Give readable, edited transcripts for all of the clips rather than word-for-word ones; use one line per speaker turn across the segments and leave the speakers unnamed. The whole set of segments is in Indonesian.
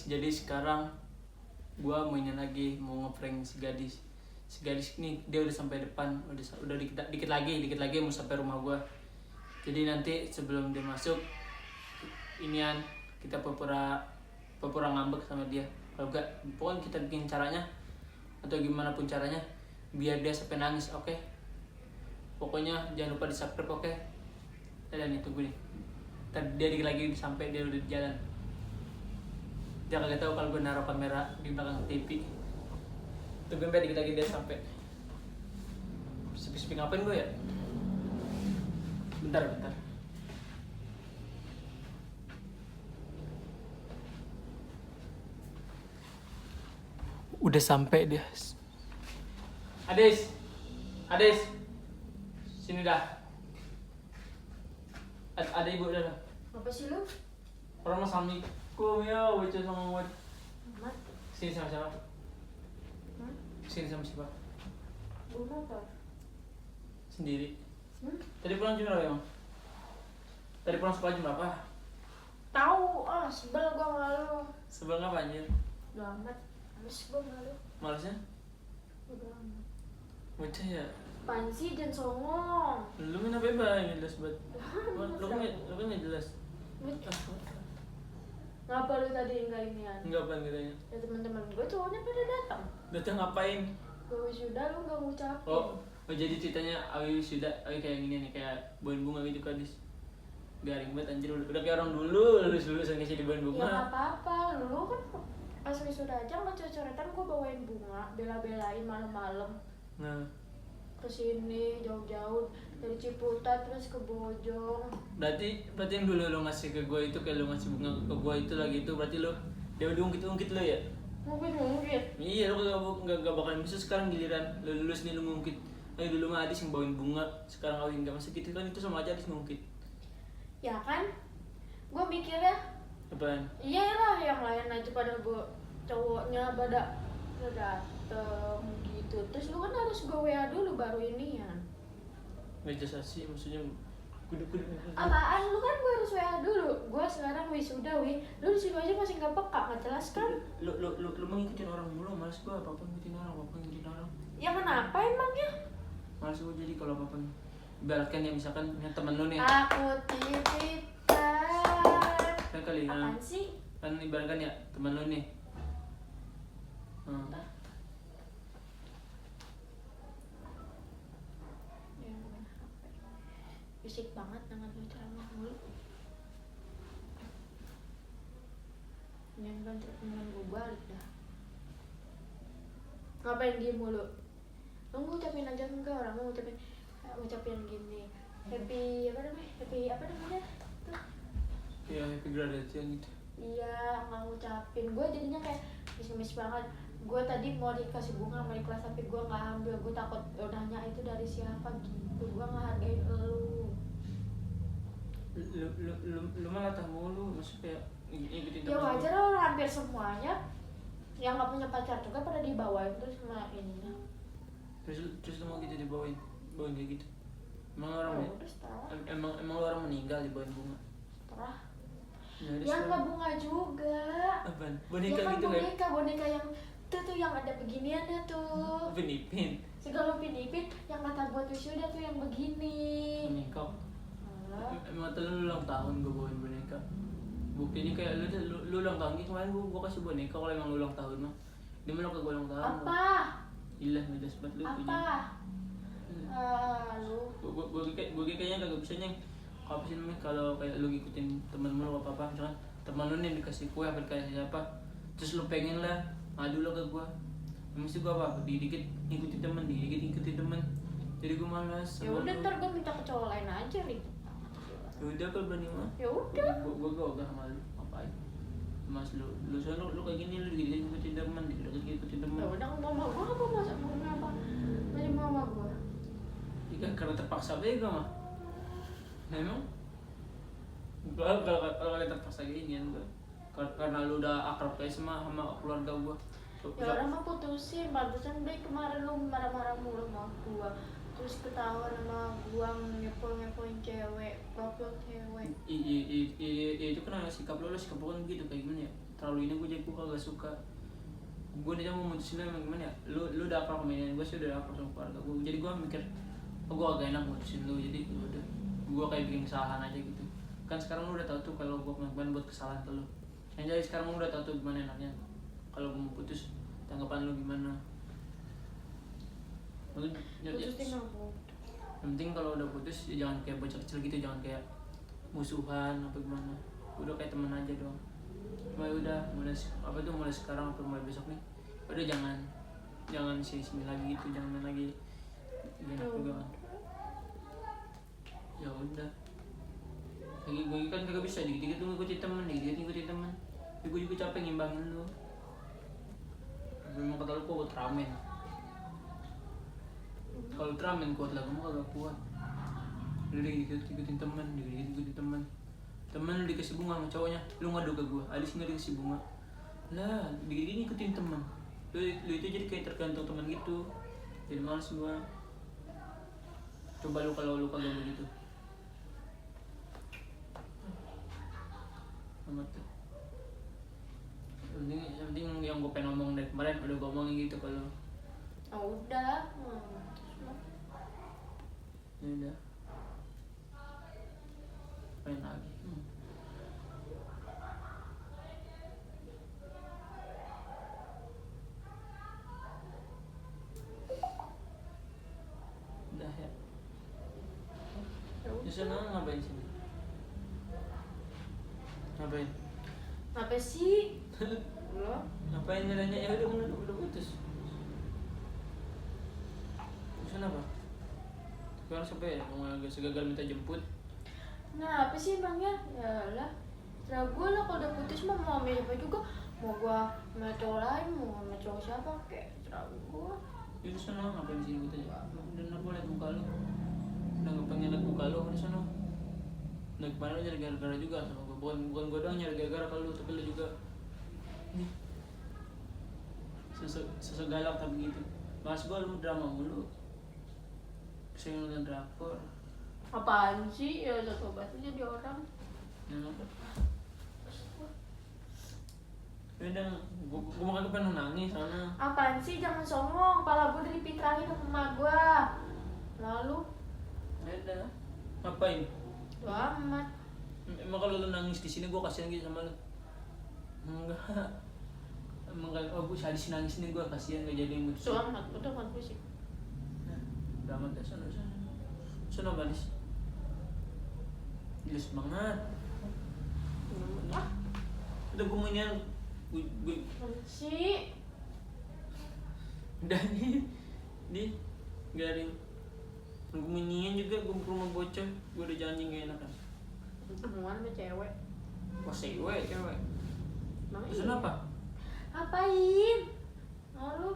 Jadi sekarang gua mau ini lagi, mau ngeprank si gadis. Si gadis ini dia udah sampai depan, udah dikit lagi mau sampai rumah gua. Jadi nanti sebelum dia masuk, inian kita pura-pura ngambek sama dia. Kalau enggak, pokoknya kita bikin caranya atau gimana pun caranya biar dia sampai nangis, oke? Pokoknya jangan lupa di-subscribe, oke? Dan itu gue nih. Tadi dia dikit lagi sampai, dia udah di jalan. Dia kagak tahu kalau gue naruh kamera di belakang TV. Tungguin dikit lagi dia sampai. Sepi-sepi ngapain gue ya? Bentar. Udah sampai dia. Adis, sini dah. Ada ibu dah.
Apa sih lu?
Orang mas assalamualaikum ya, wajah sama Muhammad.
Mat,
Sini sama siapa? Sini sama siapa?
bawa motor.
Sendiri. Tadi pulang jam berapa emang? Tadi pulang sekolah jam berapa?
Tahu, sebel gua sama lu.
Sebel ngapa anjir?
Udah amat, males gua sama lu.
Malesnya?
Udah amat.
Bocah ya?
Apaan sih, jangan songong.
Lu main apa yang jelas banget? Lu kan gak jelas.
Ngapa lu tadi enggak inian?
Enggak apa katanya?
Ya teman-teman gue cowoknya pada datang.
Datang ngapain?
Gue wisuda lu enggak ngucapin.
Oh jadi ceritanya Awi sudah kayak gini nih, kayak bawain bunga gitu kadis. Garing banget anjir, udah kayak orang dulu lulus ngasih dibawain
Ya
bunga.
enggak apa-apa, lu kan pas wisuda aja sama coret-coretan gue bawain bunga, bela-belain malam-malam.
Nah,
Kesini jauh-jauh dari Ciputat terus ke Bojong.
berarti yang dulu lo ngasih ke gue itu, kayak lo ngasih bunga ke gue itu lagi itu, berarti lo dia udah ungkit lo ya?
Mungkin.
Iya, lo gak bakalan bisa sekarang giliran lo lulus nih lo ngungkit. Dulu mah Adis yang bawain bunga, sekarang Awi nggak masih gitu kan, itu sama aja Adis ngungkit.
Ya kan? Gue mikirnya
Apaan?
iyalah yang lain aja pada gue cowoknya pada dateng gitu. Terus lu kan harus gue WA dulu baru inian.
Meja sasi maksudnya kudu.
Apaan? Lu kan gue harus WA dulu. Gue sekarang wisuda, lu di situ aja masih nggak peka, nggak jelas kan?
Lu mau ngikutin orang mulu, males gue apa ngikutin orang.
Ya kenapa emangnya?
Males gue jadi kalau apa ibaratkan ya, misalkan temen lu nih.
Aku titipkan.
Kan kali
Apaan sih?
kan ibaratkan ya temen lu nih.
Bisik banget dengan lu ceramah mulu. Jangan temen gue balik dah. Ngapain diem mulu? Lu ngucapin aja enggak, orang mau ngucapin gini. Happy apa namanya? Tuh.
Iya, happy graduation gitu.
Iya, nggak ngucapin. Gue jadinya kayak miss banget. Gue tadi mau dikasih bunga sama di kelas tapi gue nggak ambil. Gue takut nanya itu dari siapa gitu. Gue nggak hargain lu.
Lu malah tamu lu, maksudnya ngikutin
Ya wajar lah, hampir semuanya yang nggak punya pacar juga pada dibawain tuh sama ininya.
Terus lu mau gitu dibawain kayak gitu? Emang orang emang lu orang meninggal dibawain bunga?
Terah.
Nyaris
Ya nggak bunga juga.
Apaan? Boneka
Ya kan
gitu kan?
boneka yang tuh yang ada beginiannya tuh.
Pinipin.
Segala pinipin yang kata buat wisuda tuh yang begini.
Boneka. Emang lu ulang tahun gue bawain boneka. Buktinya kayak lu ulang tahun gitu, kemarin gue kasih boneka kalau emang lu ulang tahun mah. Dia malah ke gue ulang tahun.
Apa?
Ilah ngedas banget lu.
Apa? Lu.
Gue kayaknya kagak bisa nyeng. Apa sih namanya kalau kayak lu ngikutin temen lu apa misalkan temen lu nih dikasih kue apa dikasih siapa, terus lu pengen lah ngadu lo ke gue, mesti gue apa dikit ngikutin temen, jadi gue malas.
Ya udah ntar gue minta ke cowok lain aja nih.
Ya udah kalau berani mah.
Ya udah.
Gue gak sama lu ngapain? Mas lu soalnya lu kayak gini lu ngikutin temen, ngikutin temen.
Ya udah mama gue apa masa apa? Dari mama gue.
Iya karena terpaksa aja gue mah. Nah emang kalau terpaksa gini kan gue, karena lu udah akrab kayak sama keluarga gue.
Ya orang mah putusin, pantesan deh kemarin lu marah-marah mulu sama gua. Terus ketahuan sama gua ngepoin cewek, profil cewek.
Iya itu kan sikap lu kan gitu kayak gimana ya? terlalu ini gue, jadi gue kagak suka. Gue nih mau mutusin emang gimana ya, lu udah apa komenin gue sih, udah apa sama keluarga gue, jadi gue mikir oh gue agak enak mutusin lu, jadi udah gue kayak bikin kesalahan aja gitu kan. Sekarang lu udah tahu tuh kalau gue pengakuan buat kesalahan ke lu, yang jadi sekarang lu udah tahu tuh gimana enaknya kalau gue mau putus, tanggapan lu gimana.
Putusin aku.
Yang penting kalau udah putus ya jangan kayak bocah kecil gitu, jangan kayak musuhan apa gimana, udah kayak teman aja doang. Cuma udah mulai sekarang atau mulai besok nih udah jangan sini lagi gitu, jangan main lagi gak enak juga kan. Ya udah gue kan kagak bisa dikit-dikit lu ngikutin temen, tapi gue juga capek ngimbangin lu. Memang kata lu kuat ramen, kalau ramen kuat lah, kamu kagak kuat. Lu ikutin temen lu dikasih bunga sama cowoknya, lu ngadu ke gue, Adis nggak dikasih bunga lah, begini ikutin temen lu itu jadi kayak tergantung teman gitu, jadi males gue. Coba lu kalau lu kagak begitu amat tuh. Yang penting yang gue pengen ngomong dari kemarin udah gue ngomongin gitu kalau
Udah.
ya udah pengen lagi. Udah ya. Ya sana ngapain sini? Ngapain?
Apa sih? Lo?
Ngapain nanya? Ya udah putus. Terus apa? Sekarang sampai mau agak segagal minta jemput.
Nah, apa sih bangnya? Ya lah. Terserah gue lah, kalau udah putus mah mau sama siapa juga. Mau gue sama cowok lain, mau sama cowok siapa, kayak terserah gue.
Ya udah sana ngapain sini gue tanya. Udah gue liat muka lu. Udah gak pengen liat muka lu, udah sana. Nah kemarin lu nyari gara-gara juga sama gue. Bukan gue doang nyari gara-gara kalau lu, tapi lu juga. Nih sosok galak tapi gitu. Mas gue lu drama mulu, sering nonton drakor.
Apaan sih? Ya udah tobat aja jadi orang.
Udah, gue makan pengen nangis sana.
Apaan sih? Jangan songong. Kepala gue udah dipintrahin sama emak gue. Lalu?
Udah, ngapain?
Doa amat.
Emang kalau lu nangis di sini gue kasihan gitu sama lu? Enggak. Emang kan, oh gue sadis nangis nih, gue kasihan gak jadi yang mutusin.
Doa amat, udah kan gue sih.
Udah amat ya, sana. Sana manis. Jelas banget. Udah gue mainnya, gue.
Sih.
Udah nih, gak ada yang. Gue mainnya juga, gue ke rumah bocah, gue udah janji gak enak kan.
Temuan sama cewek.
Wah cewek.
Emang
Pesan
iya?
apa?
Apain? Lalu?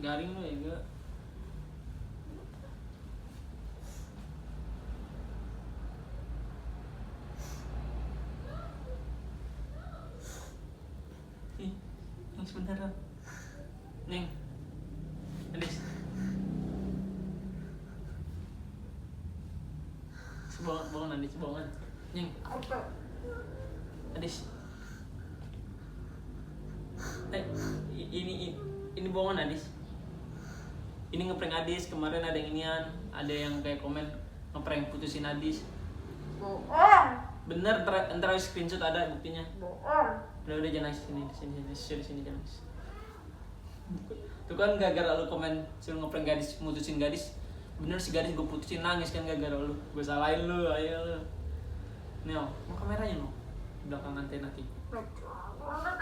Garing lu ya gak? Yang sebenarnya Neng Adis Sebangan Adis, sebangan Neng
Apa?
Adis ini bohongan Adis. Ini ngeprank Adis, kemarin ada yang inian, ada yang kayak komen ngeprank putusin Adis.
Bohong.
Bener, ntar screenshot ada buktinya.
Bohong.
Udah jangan nangis, sini jangan nangis. Tuh kan gara-gara lu komen suruh ngeprank gadis, mutusin gadis. Bener si gadis gue putusin, nangis kan gara-gara lu. Gue salahin lu, ayo lu. Nih, mau kameranya no. Belakang antena nanti.
Bener